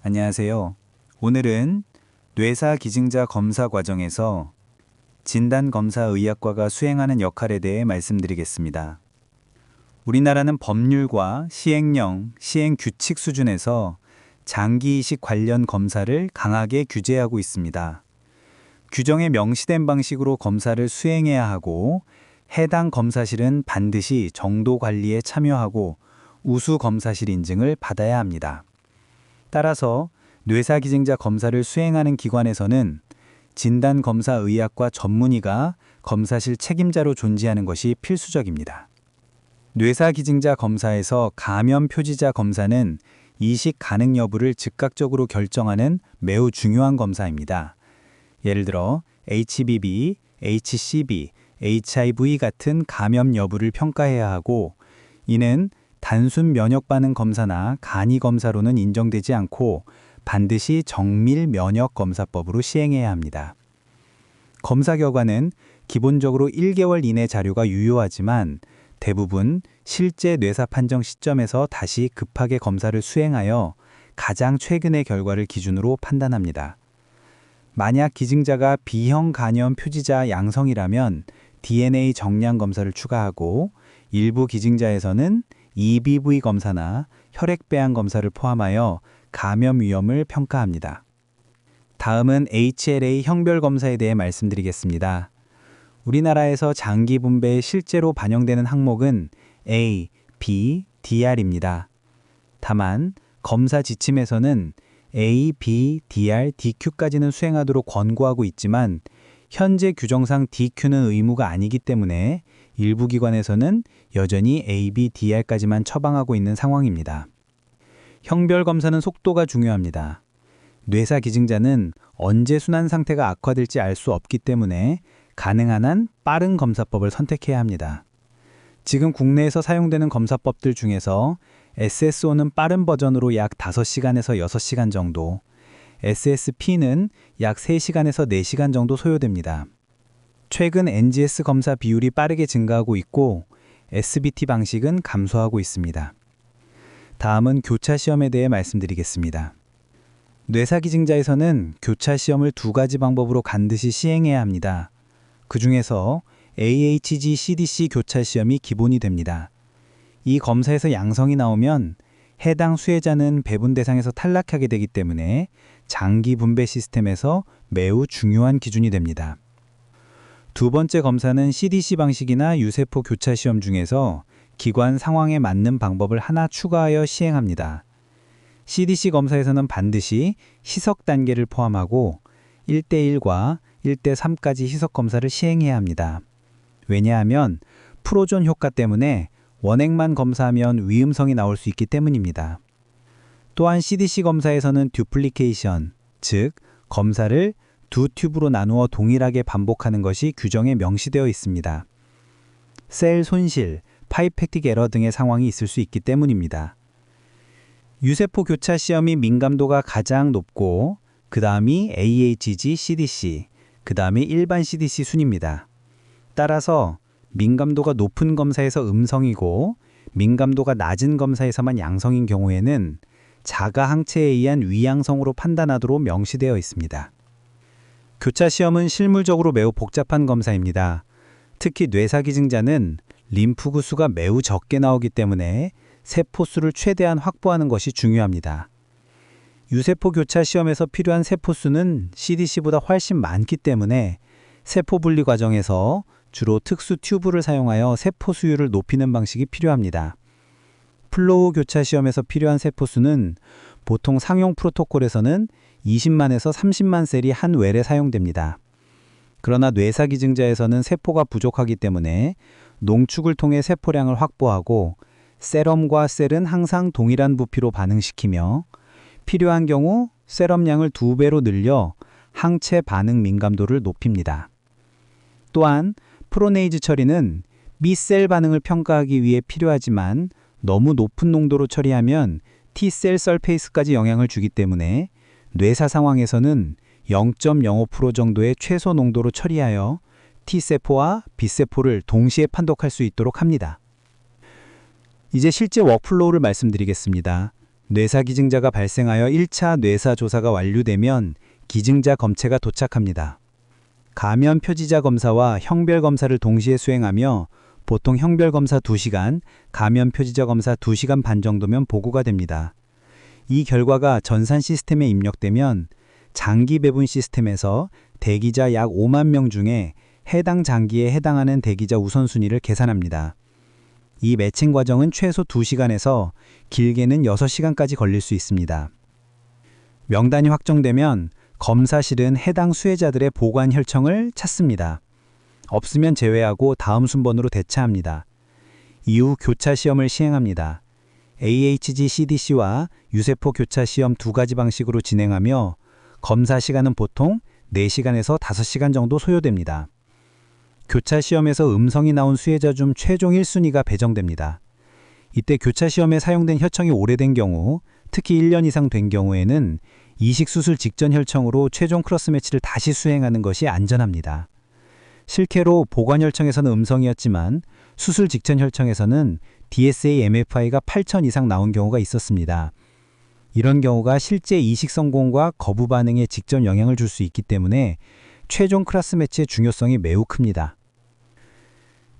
안녕하세요. 오늘은 뇌사 기증자 검사 과정에서 진단검사의학과가 수행하는 역할에 대해 말씀드리겠습니다. 우리나라는 법률과 시행령, 시행규칙 수준에서 장기이식 관련 검사를 강하게 규제하고 있습니다. 규정에 명시된 방식으로 검사를 수행해야 하고 해당 검사실은 반드시 정도 관리에 참여하고 우수 검사실 인증을 받아야 합니다. 따라서 뇌사기증자 검사를 수행하는 기관에서는 진단검사의학과 전문의가 검사실 책임자로 존재하는 것이 필수적입니다. 뇌사기증자 검사에서 감염 표지자 검사는 이식 가능 여부를 즉각적으로 결정하는 매우 중요한 검사입니다. 예를 들어 HBV, HCV, HIV 같은 감염 여부를 평가해야 하고 이는 단순 면역 반응 검사나 간이 검사로는 인정되지 않고 반드시 정밀 면역 검사법으로 시행해야 합니다. 검사 결과는 기본적으로 1개월 이내 자료가 유효하지만 대부분 실제 뇌사 판정 시점에서 다시 급하게 검사를 수행하여 가장 최근의 결과를 기준으로 판단합니다. 만약 기증자가 B형 간염 표지자 양성이라면 DNA 정량 검사를 추가하고 일부 기증자에서는 EBV 검사나 혈액배양 검사를 포함하여 감염 위험을 평가합니다. 다음은 HLA 형별 검사에 대해 말씀드리겠습니다. 우리나라에서 장기 분배에 실제로 반영되는 항목은 A, B, DR입니다. 다만 검사 지침에서는 A, B, DR, DQ까지는 수행하도록 권고하고 있지만 현재 규정상 DQ는 의무가 아니기 때문에 일부 기관에서는 여전히 A, B, DR까지만 처방하고 있는 상황입니다. 형별 검사는 속도가 중요합니다. 뇌사 기증자는 언제 순환 상태가 악화될지 알 수 없기 때문에 가능한 한 빠른 검사법을 선택해야 합니다. 지금 국내에서 사용되는 검사법들 중에서 SSO는 빠른 버전으로 약 5시간에서 6시간 정도, SSP는 약 3시간에서 4시간 정도 소요됩니다. 최근 NGS 검사 비율이 빠르게 증가하고 있고 SBT 방식은 감소하고 있습니다. 다음은 교차 시험에 대해 말씀드리겠습니다. 뇌사 기증자에서는 교차 시험을 2가지 방법으로 반드시 시행해야 합니다. 그 중에서 AHG CDC 교차 시험이 기본이 됩니다. 이 검사에서 양성이 나오면 해당 수혜자는 배분 대상에서 탈락하게 되기 때문에 장기 분배 시스템에서 매우 중요한 기준이 됩니다. 두 번째 검사는 CDC 방식이나 유세포 교차 시험 중에서 기관 상황에 맞는 방법을 하나 추가하여 시행합니다. CDC 검사에서는 반드시 희석 단계를 포함하고 1대1과 1대3까지 희석 검사를 시행해야 합니다. 왜냐하면 프로존 효과 때문에 원액만 검사하면 위음성이 나올 수 있기 때문입니다. 또한 CDC 검사에서는 듀플리케이션, 즉 검사를 두 튜브로 나누어 동일하게 반복하는 것이 규정에 명시되어 있습니다. 셀 손실, 파이펙틱 에러 등의 상황이 있을 수 있기 때문입니다. 유세포 교차 시험이 민감도가 가장 높고 그 다음이 AHG CDC, 그 다음이 일반 CDC 순입니다. 따라서 민감도가 높은 검사에서 음성이고 민감도가 낮은 검사에서만 양성인 경우에는 자가 항체에 의한 위양성으로 판단하도록 명시되어 있습니다. 교차 시험은 실물적으로 매우 복잡한 검사입니다. 특히 뇌사 기증자는 림프구 수가 매우 적게 나오기 때문에 세포 수를 최대한 확보하는 것이 중요합니다. 유세포 교차 시험에서 필요한 세포 수는 CDC보다 훨씬 많기 때문에 세포 분리 과정에서 주로 특수 튜브를 사용하여 세포 수율을 높이는 방식이 필요합니다. 플로우 교차 시험에서 필요한 세포 수는 보통 상용 프로토콜에서는 20만에서 30만 셀이 한 웰에 사용됩니다. 그러나 뇌사 기증자에서는 세포가 부족하기 때문에 농축을 통해 세포량을 확보하고 세럼과 셀은 항상 동일한 부피로 반응시키며 필요한 경우 세럼량을 2배로 늘려 항체 반응 민감도를 높입니다. 또한 프로네이즈 처리는 B셀 반응을 평가하기 위해 필요하지만 너무 높은 농도로 처리하면 T셀 설페이스까지 영향을 주기 때문에 뇌사 상황에서는 0.05% 정도의 최소 농도로 처리하여 T세포와 B세포를 동시에 판독할 수 있도록 합니다. 이제 실제 워크플로우를 말씀드리겠습니다. 뇌사 기증자가 발생하여 1차 뇌사 조사가 완료되면 기증자 검체가 도착합니다. 가면 표지자 검사와 형별 검사를 동시에 수행하며 보통 형별 검사 2시간, 가면 표지자 검사 2시간 반 정도면 보고가 됩니다. 이 결과가 전산 시스템에 입력되면 장기 배분 시스템에서 대기자 약 5만 명 중에 해당 장기에 해당하는 대기자 우선순위를 계산합니다. 이 매칭 과정은 최소 2시간에서 길게는 6시간까지 걸릴 수 있습니다. 명단이 확정되면 검사실은 해당 수혜자들의 보관 혈청을 찾습니다. 없으면 제외하고 다음 순번으로 대차합니다. 이후 교차 시험을 시행합니다. AHG-CDC와 유세포 교차 시험 2가지 방식으로 진행하며 검사 시간은 보통 4시간에서 5시간 정도 소요됩니다. 교차 시험에서 음성이 나온 수혜자 중 최종 1순위가 배정됩니다. 이때 교차 시험에 사용된 혈청이 오래된 경우, 특히 1년 이상 된 경우에는 이식 수술 직전 혈청으로 최종 크로스 매치를 다시 수행하는 것이 안전합니다. 실제로 보관 혈청에서는 음성이었지만 수술 직전 혈청에서는 DSA-MFI가 8,000 이상 나온 경우가 있었습니다. 이런 경우가 실제 이식 성공과 거부 반응에 직접 영향을 줄 수 있기 때문에 최종 크로스 매치의 중요성이 매우 큽니다.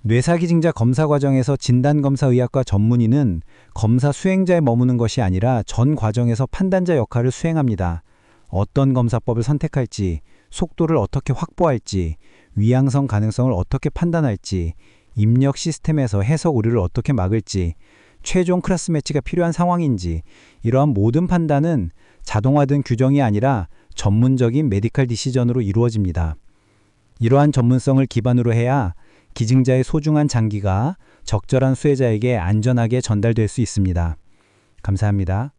뇌사기증자 검사 과정에서 진단검사의학과 전문의는 검사 수행자에 머무는 것이 아니라 전 과정에서 판단자 역할을 수행합니다. 어떤 검사법을 선택할지, 속도를 어떻게 확보할지, 위양성 가능성을 어떻게 판단할지, 입력 시스템에서 해석 오류를 어떻게 막을지, 최종 크로스 매치가 필요한 상황인지, 이러한 모든 판단은 자동화된 규정이 아니라 전문적인 메디컬 디시전으로 이루어집니다. 이러한 전문성을 기반으로 해야 기증자의 소중한 장기가 적절한 수혜자에게 안전하게 전달될 수 있습니다. 감사합니다.